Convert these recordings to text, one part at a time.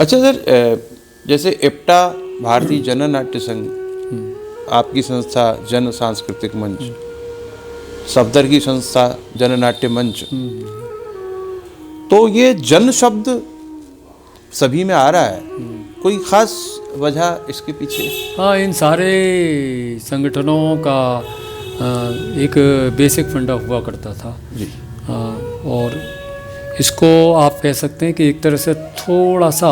अच्छा सर, जैसे एप्टा भारतीय जननाट्य संघ, आपकी संस्था जन सांस्कृतिक मंच, सफदर की संस्था जननाट्य मंच, तो ये जन शब्द सभी में आ रहा है, कोई खास वजह इसके पीछे? हाँ, इन सारे संगठनों का एक बेसिक फंडा हुआ करता था जी। और इसको आप कह सकते हैं कि एक तरह से थोड़ा सा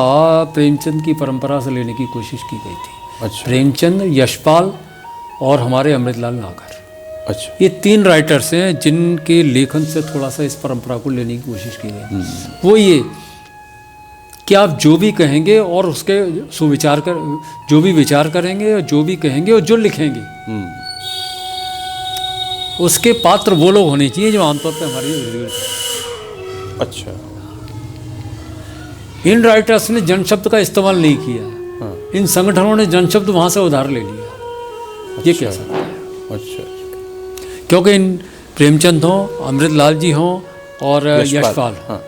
प्रेमचंद की परंपरा से लेने की कोशिश की गई थी। अच्छा। प्रेमचंद, यशपाल और हमारे अमृतलाल नागर, अच्छा। ये 3 राइटर्स हैं जिनके लेखन से थोड़ा सा इस परंपरा को लेने की कोशिश की गई। वो ये कि आप जो भी कहेंगे और उसके सुविचार कर, जो भी विचार करेंगे और जो भी कहेंगे और जो लिखेंगे, उसके पात्र वो लोग होने चाहिए जो आमतौर पर हमारी। अच्छा। इन राइटर्स ने जन शब्द का इस्तेमाल नहीं किया। हाँ। इन संगठनों ने जन शब्द वहाँ से उधार ले लिया। ये कह सकते हैं। अच्छा। क्योंकि इन प्रेमचंद हों, अमृतलाल जी हों और यशपाल, हाँ।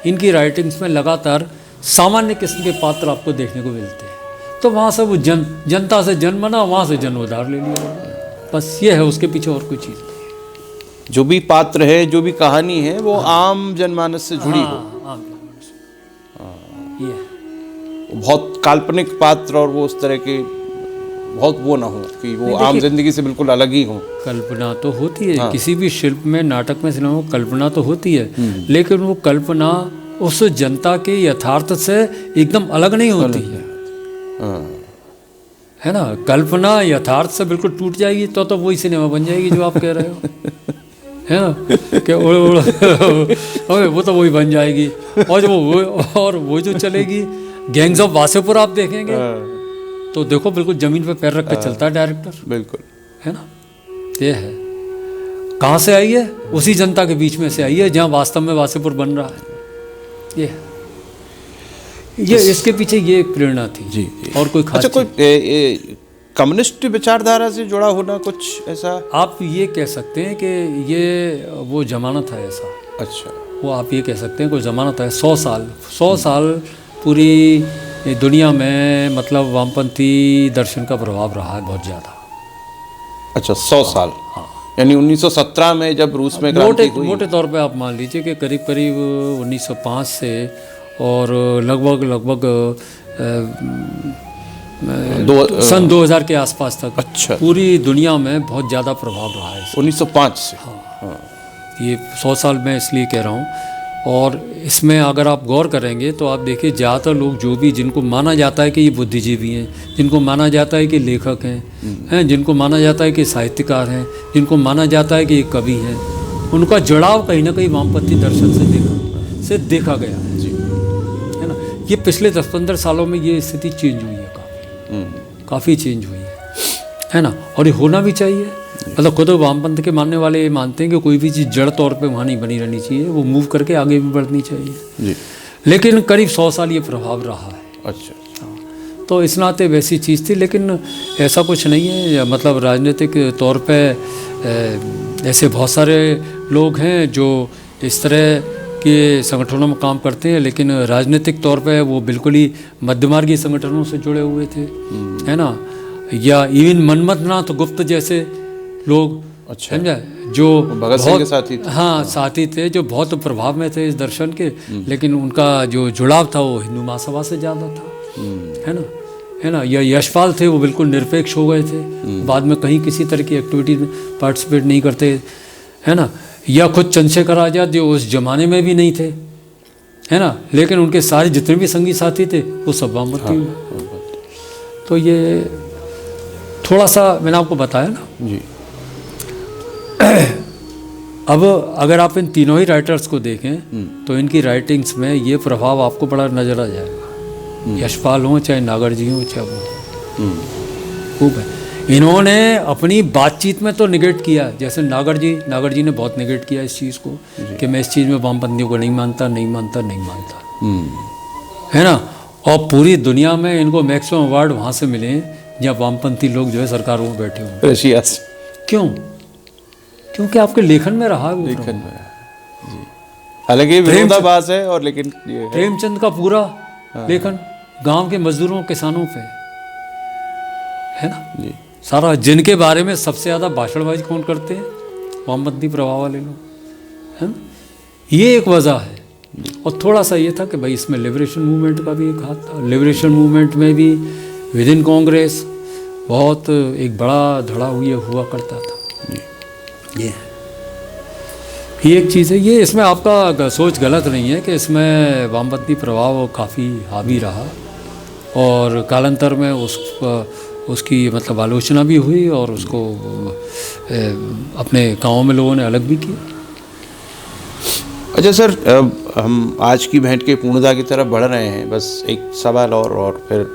इनकी राइटिंग्स में लगातार सामान्य किस्म के पात्र आपको देखने को मिलते हैं। तो वहाँ से वो जनता से जन बना, वहाँ से जन उधार ले लिया। बस ये है, उसके पीछे और कोई चीज़ नहीं। जो भी पात्र है, जो भी कहानी है, वो आम जनमानस से जुड़ी हो। आम जनमानस। ये बहुत काल्पनिक पात्र और वो उस तरह के बहुत वो ना हो कि वो आम जिंदगी से बिल्कुल अलग ही हो। कल्पना तो होती है। हाँ। किसी भी शिल्प में, नाटक में, सिनेमा में कल्पना तो होती है, लेकिन वो कल्पना उस जनता के यथार्थ से एकदम अलग नहीं होती है। है ना? कल्पना यथार्थ से बिल्कुल टूट जाएगी तो वही सिनेमा बन जाएगी जो आप कह रहे हो। है ना कि वो तो वही बन जाएगी। और वो जो चलेगी गैंग्स ऑफ वासेपुर आप देखेंगे तो देखो बिल्कुल जमीन पे पैर रख के चलता है डायरेक्टर। बिल्कुल। है ना? ये है। कहाँ से आई है? उसी जनता के बीच में से आई है जहाँ वास्तव में वासेपुर बन रहा है। ये इसके पीछे ये एक प्रेरणा थी। जी। और कोई खास। अच्छा, कोई कम्युनिस्ट विचारधारा से जुड़ा होना कुछ ऐसा? आप ये कह सकते हैं कि ये वो जमाना था ऐसा। अच्छा। वो आप ये कह सकते हैं कोई जमाना था। 100 साल पूरी दुनिया में मतलब वामपंथी दर्शन का प्रभाव रहा है बहुत ज़्यादा। अच्छा, 100 साल। हाँ। यानी 1917 में जब रूस में क्रांति हुई। मोटे तौर पे आप मान लीजिए कि करीब 1905 से और लगभग सन 2000 के आसपास तक। अच्छा। पूरी दुनिया में बहुत ज़्यादा प्रभाव रहा है 1905 से। हाँ। ये 100 साल मैं इसलिए कह रहा हूँ। और इसमें अगर आप गौर करेंगे तो आप देखिए ज़्यादातर लोग जो भी जिनको माना जाता है कि ये बुद्धिजीवी हैं, जिनको माना जाता है कि लेखक हैं, जिनको माना जाता है कि साहित्यकार हैं, जिनको माना जाता है कि ये कवि हैं, उनका जुड़ाव कहीं ना कहीं वामपंथी दर्शन से देखा गया है। जी। है ना? ये पिछले 10-15 सालों में ये स्थिति चेंज हुई है, काफ़ी चेंज हुई है ना? और ये होना भी चाहिए। मतलब खुद वामपंथ के मानने वाले ये मानते हैं कि कोई भी चीज़ जड़ तौर पे वहाँ नहीं बनी रहनी चाहिए, वो मूव करके आगे भी बढ़नी चाहिए। जी। लेकिन करीब 100 साल ये प्रभाव रहा है। अच्छा। हाँ। तो इस नाते वैसी चीज़ थी, लेकिन ऐसा कुछ नहीं है। मतलब राजनीतिक तौर पे ऐसे बहुत सारे लोग हैं जो इस तरह के संगठनों में काम करते हैं, लेकिन राजनीतिक तौर पे वो बिल्कुल ही मध्यमार्गी संगठनों से जुड़े हुए थे। है ना? या इवन मनमथनाथ गुप्त जैसे लोग। अच्छा। समझा? जो भगत सिंह के साथी थे। हाँ, साथी थे, जो बहुत प्रभाव में थे इस दर्शन के, लेकिन उनका जो जुड़ाव था वो हिंदू महासभा से ज़्यादा था। है ना? या यशपाल थे, वो बिल्कुल निरपेक्ष हो गए थे, बाद में कहीं किसी तरह की एक्टिविटी में पार्टिसिपेट नहीं करते। है ना? या खुद चंद्रशेखर आज़ाद जो उस जमाने में भी नहीं थे, है ना, लेकिन उनके सारे जितने भी संगी साथी थे वो सब वामपंथी हुए। तो ये थोड़ा सा मैंने आपको बताया ना जी। अब अगर आप इन तीनों ही राइटर्स को देखें तो इनकी राइटिंग्स में ये प्रभाव आपको बड़ा नजर आ जाएगा। यशपाल हों चाहे नागर जी हों चाहे वो खूब है। इन्होंने अपनी बातचीत में तो निगेट किया, जैसे नागर जी ने बहुत निगेट किया इस चीज़ को कि मैं इस चीज़ में वामपंथियों को नहीं मानता। है ना? और पूरी दुनिया में इनको मैक्सिमम अवार्ड वहाँ से मिले जहाँ वामपंथी लोग जो है सरकारों में बैठे हुए। रशिया से। क्यों? क्योंकि आपके लेखन में रहा है। लेखन में जी। हालांकि विरोधाभास है और लेकिन प्रेमचंद का पूरा लेखन गांव के मजदूरों किसानों पे है ना। जी सारा जिनके बारे में सबसे ज़्यादा भाषणबाजी कौन करते हैं, वामपंथी प्रभाव वाले लोग, है ना। ये एक वजह है। और थोड़ा सा ये था कि भाई इसमें लिबरेशन मूवमेंट का भी एक हाथ था। लिबरेशन मूवमेंट में भी विद इन कांग्रेस बहुत एक बड़ा धड़ा हुआ करता था। ये एक चीज़ है। ये इसमें आपका सोच गलत नहीं है कि इसमें वामपंथी प्रभाव काफ़ी हावी रहा और कालांतर में उसकी मतलब आलोचना भी हुई और उसको अपने गाँव में लोगों ने अलग भी किया। अच्छा सर, हम आज की भेंट के पूर्णता की तरफ बढ़ रहे हैं। बस एक सवाल और फिर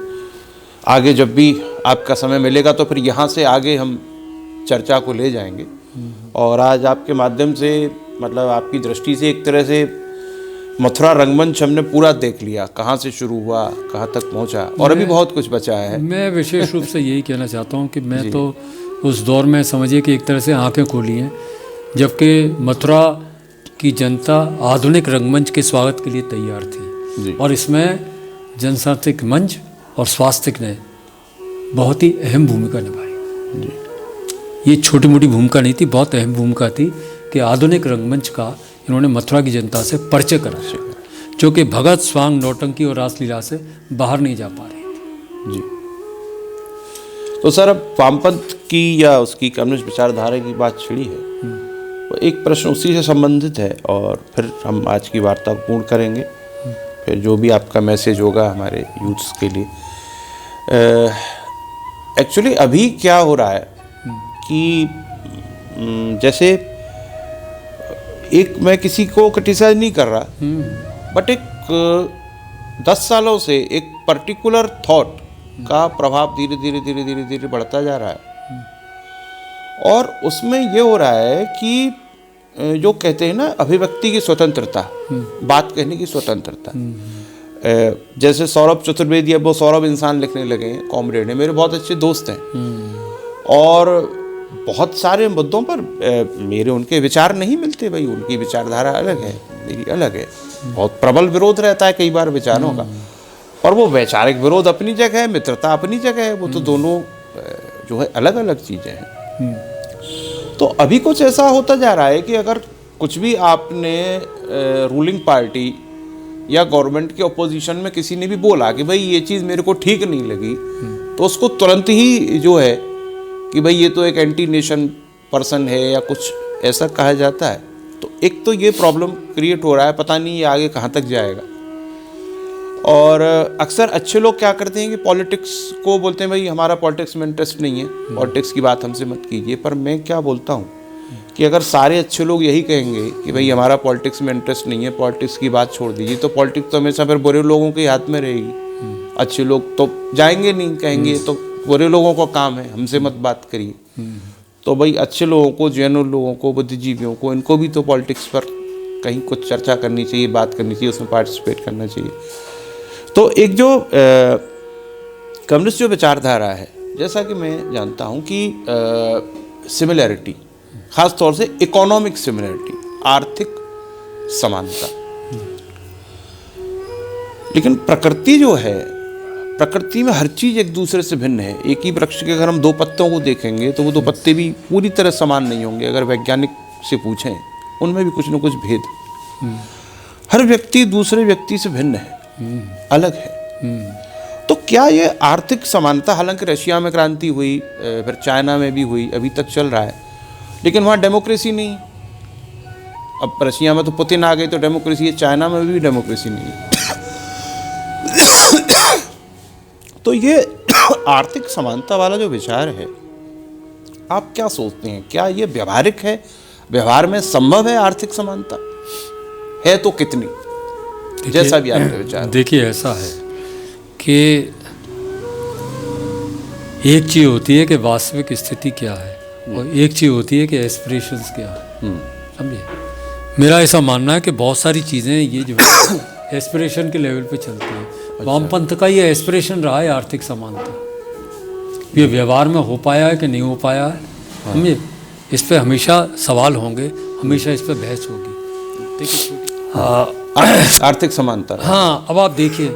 आगे जब भी आपका समय मिलेगा तो फिर यहाँ से आगे हम चर्चा को ले जाएंगे। और आज आपके माध्यम से मतलब आपकी दृष्टि से एक तरह से मथुरा रंगमंच हमने पूरा देख लिया, कहाँ से शुरू हुआ कहाँ तक पहुँचा, और अभी बहुत कुछ बचा है। मैं विशेष रूप से यही कहना चाहता हूँ कि मैं तो उस दौर में समझिए कि एक तरह से आंखें खोली हैं जबकि मथुरा की जनता आधुनिक रंगमंच के स्वागत के लिए तैयार थी। और इसमें जनसांख्यिक मंच और स्वास्थ्य ने बहुत ही अहम भूमिका निभाई। ये छोटी मोटी भूमिका नहीं थी, बहुत अहम भूमिका थी कि आधुनिक रंगमंच का इन्होंने मथुरा की जनता से परिचय कराया, जो कि भगत स्वांग नौटंकी और रासलीला से बाहर नहीं जा पा रही थी। जी तो सर, अब वामपंथ की या उसकी कम्युनिस्ट विचारधारा की बात छिड़ी है, तो एक प्रश्न उसी से संबंधित है और फिर हम आज की वार्ता पूर्ण करेंगे। फिर जो भी आपका मैसेज होगा हमारे यूथ्स के लिए। एक्चुअली अभी क्या हो रहा है कि जैसे एक, मैं किसी को क्रिटिसाइज नहीं कर रहा, बट एक 10 सालों से एक पर्टिकुलर थॉट का प्रभाव धीरे धीरे धीरे धीरे धीरे बढ़ता जा रहा है। और उसमें ये हो रहा है कि जो कहते हैं ना अभिव्यक्ति की स्वतंत्रता, बात कहने की स्वतंत्रता, जैसे सौरभ चतुर्वेदी, अब वो सौरभ इंसान लिखने लगे हैं, कॉमरेड है, मेरे बहुत अच्छे दोस्त हैं और बहुत सारे मुद्दों पर मेरे उनके विचार नहीं मिलते। भाई उनकी विचारधारा अलग है, मेरी अलग है, बहुत प्रबल विरोध रहता है कई बार विचारों का, और वो वैचारिक विरोध अपनी जगह है, मित्रता अपनी जगह है, वो तो दोनों जो है अलग अलग चीज़ें हैं। तो अभी कुछ ऐसा होता जा रहा है कि अगर कुछ भी आपने रूलिंग पार्टी या गवर्नमेंट के ऑपोजिशन में किसी ने भी बोला कि भाई ये चीज़ मेरे को ठीक नहीं लगी, तो उसको तुरंत ही जो है कि भाई ये तो एक एंटी नेशन पर्सन है या कुछ ऐसा कहा जाता है। तो एक तो ये प्रॉब्लम क्रिएट हो रहा है, पता नहीं ये आगे कहाँ तक जाएगा। और अक्सर अच्छे लोग क्या करते हैं कि पॉलिटिक्स को बोलते हैं भाई हमारा पॉलिटिक्स में इंटरेस्ट नहीं है, पॉलिटिक्स की बात हमसे मत कीजिए। पर मैं क्या बोलता हूँ कि अगर सारे अच्छे लोग यही कहेंगे कि भाई हमारा पॉलिटिक्स में इंटरेस्ट नहीं है, पॉलिटिक्स की बात छोड़ दीजिए, तो पॉलिटिक्स तो हमेशा फिर बुरे लोगों के हाथ में रहेगी। अच्छे लोग तो जाएंगे नहीं, कहेंगे तो बुरे लोगों का काम है, हमसे मत बात करिए। तो भाई अच्छे लोगों को, जेन्युइन लोगों को, बुद्धिजीवियों को, इनको भी तो पॉलिटिक्स पर कहीं कुछ चर्चा करनी चाहिए, बात करनी चाहिए, उसमें पार्टिसिपेट करना चाहिए। तो एक जो कम्युनिस्ट जो विचारधारा है, जैसा कि मैं जानता हूँ कि सिमिलैरिटी, खास तौर से इकोनॉमिक सिमिलैरिटी, आर्थिक समानता, लेकिन प्रकृति जो है, प्रकृति में हर चीज़ एक दूसरे से भिन्न है। एक ही वृक्ष के अगर हम 2 पत्तों को देखेंगे तो वो 2 पत्ते भी पूरी तरह समान नहीं होंगे। अगर वैज्ञानिक से पूछें, उनमें भी कुछ न कुछ भेद। हर व्यक्ति दूसरे व्यक्ति से भिन्न है, अलग है। तो क्या ये आर्थिक समानता, हालांकि रशिया में क्रांति हुई, फिर चाइना में भी हुई, अभी तक चल रहा है, लेकिन वहाँ डेमोक्रेसी नहीं। अब रशिया में तो पुतिन आ गए तो डेमोक्रेसी है, चाइना में भी डेमोक्रेसी नहीं है। तो ये आर्थिक समानता वाला जो विचार है, आप क्या सोचते हैं, क्या ये व्यवहारिक है, व्यवहार में संभव है आर्थिक समानता? है तो कितनी? जैसा भी आपका विचार। देखिए ऐसा है कि एक चीज़ होती है कि वास्तविक स्थिति क्या है और एक चीज़ होती है कि एस्पिरेशंस क्या है। समझिए, मेरा ऐसा मानना है कि बहुत सारी चीज़ें ये जो एस्पिरेशन के लेवल पे चलती हैं। वामपंथ का ये एस्पिरेशन रहा है आर्थिक समानता, ये व्यवहार में हो पाया है कि नहीं हो पाया है, समझिए, इस पर हमेशा सवाल होंगे, हमेशा इस पर बहस होगी। देखिए आर्थिक समानता। हाँ, अब आप देखिए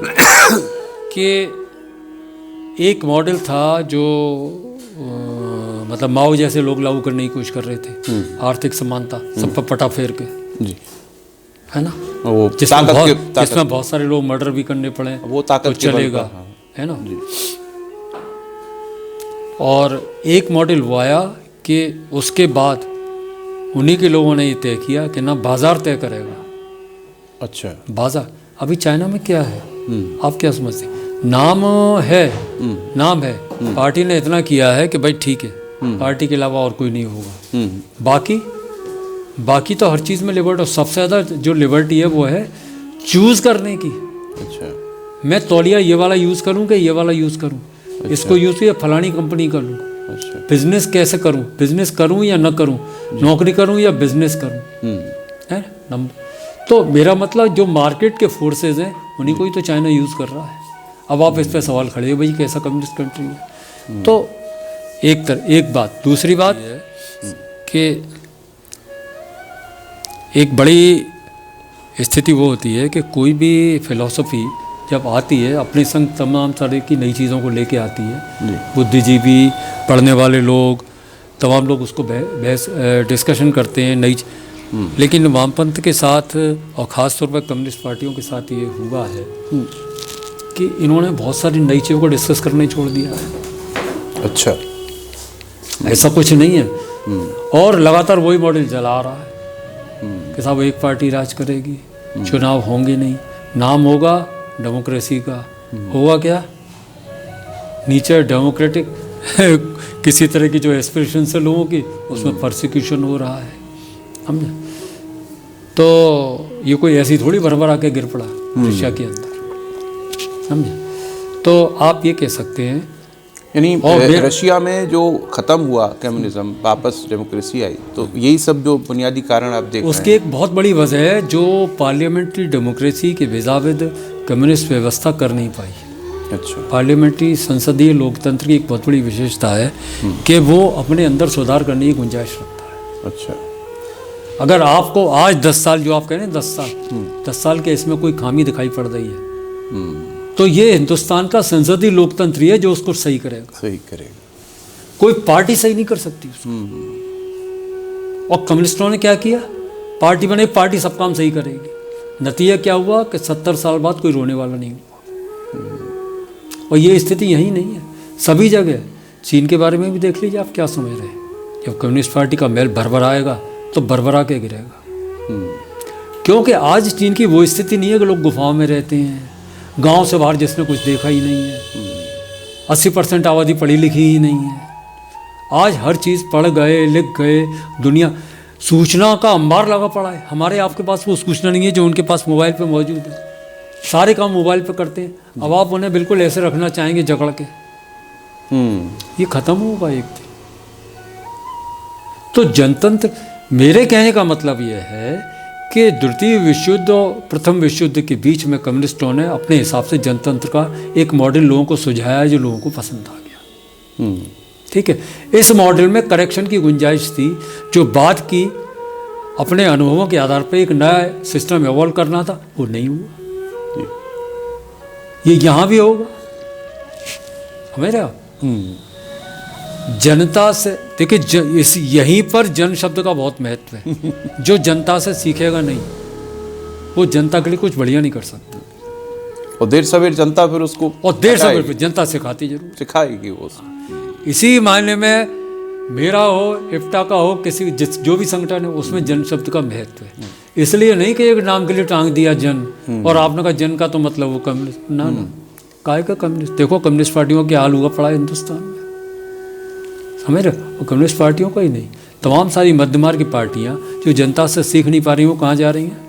कि एक मॉडल था जो मतलब माओ जैसे लोग लागू करने की कोशिश कर रहे थे, आर्थिक समानता, सब पर पटा फेर के, जी, है ना, वो जिसमें बहुत सारे लोग मर्डर भी करने पड़े, वो ताकत तो चलेगा, है ना। और एक मॉडल वो आया कि उसके बाद उन्हीं के लोगों ने ये तय किया कि ना बाजार तय करेगा। अच्छा, बाजार अभी चाइना में क्या है, आप क्या समझते हैं? नाम है, नाम है, पार्टी ने इतना किया है कि भाई ठीक है, पार्टी के अलावा और कोई नहीं होगा। बाकी तो हर चीज़ में लिबर्टी, और सबसे ज़्यादा जो लिबर्टी है वो है चूज़ करने की। अच्छा, मैं तौलिया ये वाला यूज़ करूँ कि ये वाला यूज़ करूँ, इसको यूज़ किया फलानी कंपनी कर लूँ, अच्छा, बिजनेस कैसे करूँ, बिजनेस करूँ या न करूँ, नौकरी करूँ या बिजनेस करूँ, है नंबर। तो मेरा मतलब जो मार्केट के फोर्सेज हैं उन्हीं को ही तो चाइना यूज़ कर रहा है। अब आप इस पर सवाल खड़े हो भाई कैसा कम्युनिस्ट कंट्री है। तो एक बात, दूसरी बात कि एक बड़ी स्थिति वो होती है कि कोई भी फिलॉसफी जब आती है अपने संग तमाम तरह की नई चीज़ों को लेके आती है, बुद्धिजीवी, पढ़ने वाले लोग, तमाम लोग उसको बहस डिस्कशन करते हैं नई, लेकिन वामपंथ के साथ और ख़ास तौर पर कम्युनिस्ट पार्टियों के साथ ये हुआ है कि इन्होंने बहुत सारी नई चीज़ों को डिस्कस करना ही छोड़ दिया है। अच्छा, ऐसा कुछ नहीं है, और लगातार वही मॉडल चला आ रहा है कि साहब एक पार्टी राज करेगी, चुनाव होंगे नहीं, नाम होगा डेमोक्रेसी का, होगा क्या नीचे डेमोक्रेटिक किसी तरह की जो एस्पिरेशन है लोगों की, उसमें परसिक्यूशन हो रहा है, समझे। तो ये कोई ऐसी थोड़ी भरभर आके गिर पड़ा रशिया के अंदर, समझे। तो आप ये कह सकते हैं यानी रशिया में जो खत्म हुआ कम्युनिज्म, वापस डेमोक्रेसी आई, तो यही सब जो बुनियादी कारण आप देख रहे हैं। उसकी एक बहुत बड़ी वजह है जो पार्लियामेंट्री डेमोक्रेसी के विजाविद कम्युनिस्ट व्यवस्था कर नहीं पाई। अच्छा, पार्लियामेंट्री संसदीय लोकतंत्र की एक बहुत बड़ी विशेषता है कि वो अपने अंदर सुधार करने की गुंजाइश रखता है। अच्छा, अगर आपको आज 10 साल जो आप कह रहे हैं 10 साल के इसमें कोई खामी दिखाई पड़ रही है, तो ये हिंदुस्तान का संसदीय लोकतंत्र ही है जो उसको सही करेगा। कोई पार्टी सही नहीं कर सकती उसको। और कम्युनिस्टों ने क्या किया, पार्टी बने, पार्टी सब काम सही करेगी। नतीजा क्या हुआ कि 70 साल बाद कोई रोने वाला नहीं हुआ। और ये स्थिति यही नहीं है, सभी जगह। चीन के बारे में भी देख लीजिए, आप क्या समझ रहे हैं। जब कम्युनिस्ट पार्टी का महल भरभरा आएगा तो भरभरा के गिरेगा, क्योंकि आज चीन की वो स्थिति नहीं है कि लोग गुफाओं में रहते हैं, गांव से बाहर जिसने कुछ देखा ही नहीं है, 80% आबादी पढ़ी लिखी ही नहीं है। आज हर चीज़ पढ़ गए, लिख गए, दुनिया सूचना का अंबार लगा पड़ा है। हमारे आपके पास वो सूचना नहीं है जो उनके पास मोबाइल पे मौजूद है। सारे काम मोबाइल पे करते हैं। अब आप उन्हें बिल्कुल ऐसे रखना चाहेंगे जकड़ के, ये खत्म होगा एक दिन। तो जनतंत्र, मेरे कहने का मतलब यह है कि द्वितीय विश्व युद्ध और प्रथम विश्व युद्ध के बीच में कम्युनिस्टों ने अपने हिसाब से जनतंत्र का एक मॉडल लोगों को सुझाया जो लोगों को पसंद आ गया। ठीक है, इस मॉडल में करेक्शन की गुंजाइश थी। जो बात की अपने अनुभवों के आधार पर एक नया सिस्टम इवॉल्व करना था, वो नहीं हुआ। ये यहाँ भी होगा हमें। जनता से देखिए, यहीं पर जन शब्द का बहुत महत्व है। जो जनता से सीखेगा नहीं, वो जनता के लिए कुछ बढ़िया नहीं कर सकता। और देर सवेर जनता फिर उसको, और देर सवेर जनता सिखाती जरूर, सिखाएगी वो। इसी मायने में मेरा हो, इफ्टा का हो, किसी जो भी संगठन है, उसमें जन शब्द का महत्व है। इसलिए नहीं कि एक नाम के लिए टांग दिया जन, और आपने कहा जन का तो मतलब वो कम्युनिस्ट, ना काहे का कम्युनिस्ट। देखो कम्युनिस्ट पार्टियों के हाल हुआ पड़ा है हिंदुस्तान में, समझ रहे हो। कम्युनिस्ट पार्टियों का ही नहीं, तमाम सारी मध्यमार्ग की पार्टियां जो जनता से सीख नहीं पा रही, वो कहाँ जा रही हैं।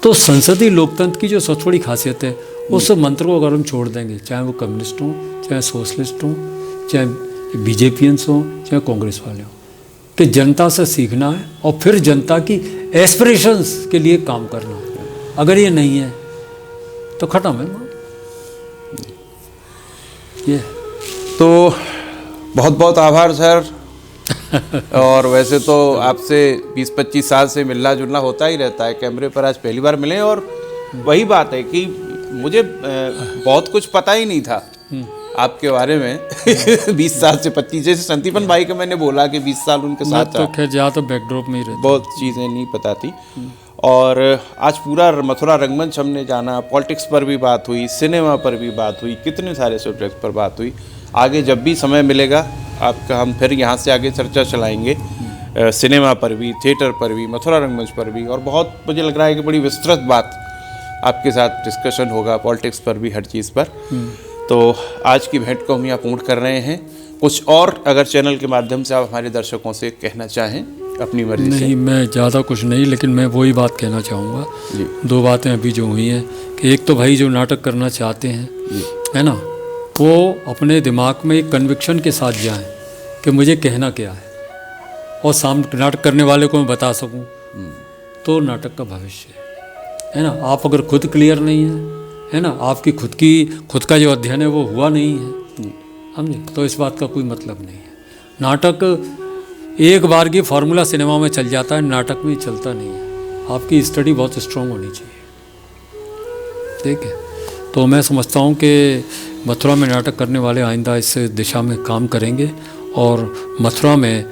तो संसदीय लोकतंत्र की जो सबसे बड़ी खासियत है, उस मंत्र को अगर हम छोड़ देंगे, चाहे वो कम्युनिस्ट हों, चाहे सोशलिस्ट हों, चाहे बीजेपियंस हों, चाहे कांग्रेस वाले हों, कि जनता से सीखना है और फिर जनता की एस्पिरेशंस के लिए काम करना है। अगर ये नहीं है तो खत्म है ये। तो बहुत बहुत आभार सर। और वैसे तो आपसे 20-25 साल से मिलना जुलना होता ही रहता है, कैमरे पर आज पहली बार मिले। और वही बात है कि मुझे बहुत कुछ पता ही नहीं था आपके बारे में 20 साल से 25, जैसे संतीपन भाई को मैंने बोला कि 20 साल उनके साथ तो खैर जहाँ तो बैकड्रॉप में ही रहता बहुत चीज़ें नहीं पता थी। और आज पूरा मथुरा रंगमंच हमने जाना, पॉलिटिक्स पर भी बात हुई, सिनेमा पर भी बात हुई, कितने सारे सब्जेक्ट पर बात हुई। आगे जब भी समय मिलेगा आपका हम फिर यहाँ से आगे चर्चा चलाएंगे, सिनेमा पर भी, थिएटर पर भी, मथुरा रंगमंच पर भी, और बहुत मुझे लग रहा है कि बड़ी विस्तृत बात आपके साथ डिस्कशन होगा, पॉलिटिक्स पर भी, हर चीज़ पर। तो आज की भेंट को हम यहाँ पूर्ण कर रहे हैं। कुछ और अगर चैनल के माध्यम से आप हमारे दर्शकों से कहना चाहें अपनी मर्जी से। नहीं, मैं ज़्यादा कुछ नहीं, लेकिन मैं वही बात कहना चाहूँगा। दो बातें अभी जो हुई हैं कि एक तो भाई जो नाटक करना चाहते हैं, है ना, वो अपने दिमाग में एक कन्विक्शन के साथ जाएं कि मुझे कहना क्या है, और सामने नाटक करने वाले को मैं बता सकूं, तो नाटक का भविष्य है ना। आप अगर खुद क्लियर नहीं है ना, आपकी खुद का जो अध्ययन है वो हुआ नहीं है, समझे, तो इस बात का कोई मतलब नहीं है। नाटक एक बार की फार्मूला सिनेमा में चल जाता है, नाटक में चलता नहीं है। आपकी स्टडी बहुत स्ट्रांग होनी चाहिए, ठीक है। तो मैं समझता हूँ कि मथुरा में नाटक करने वाले आइंदा इस दिशा में काम करेंगे, और मथुरा में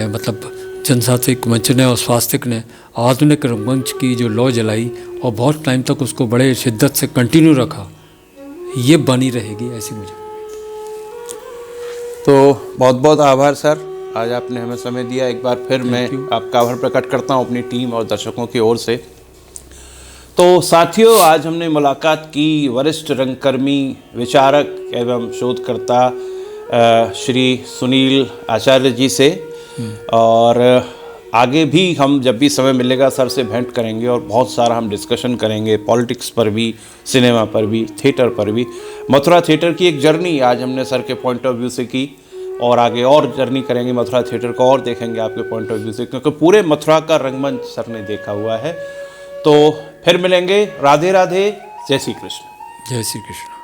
मतलब जनसांस्कृतिक मंच ने और स्वास्थ्य ने आधुनिक रंगमंच की जो लौ जलाई और बहुत टाइम तक उसको बड़े शिद्दत से कंटिन्यू रखा, ये बनी रहेगी, ऐसी मुझे। तो बहुत बहुत आभार सर, आज आपने हमें समय दिया। एक बार फिर मैं आपका आभार प्रकट करता हूँ अपनी टीम और दर्शकों की ओर से। तो साथियों, आज हमने मुलाकात की वरिष्ठ रंगकर्मी, विचारक एवं शोधकर्ता श्री सुनील आचार्य जी से, और आगे भी हम जब भी समय मिलेगा सर से भेंट करेंगे और बहुत सारा हम डिस्कशन करेंगे, पॉलिटिक्स पर भी, सिनेमा पर भी, थिएटर पर भी। मथुरा थिएटर की एक जर्नी आज हमने सर के पॉइंट ऑफ व्यू से की, और आगे और जर्नी करेंगे मथुरा थिएटर को, और देखेंगे आपके पॉइंट ऑफ व्यू से, क्योंकि पूरे मथुरा का रंगमंच सर ने देखा हुआ है। तो फिर मिलेंगे। राधे राधे, जय श्री कृष्ण। जय श्री कृष्ण।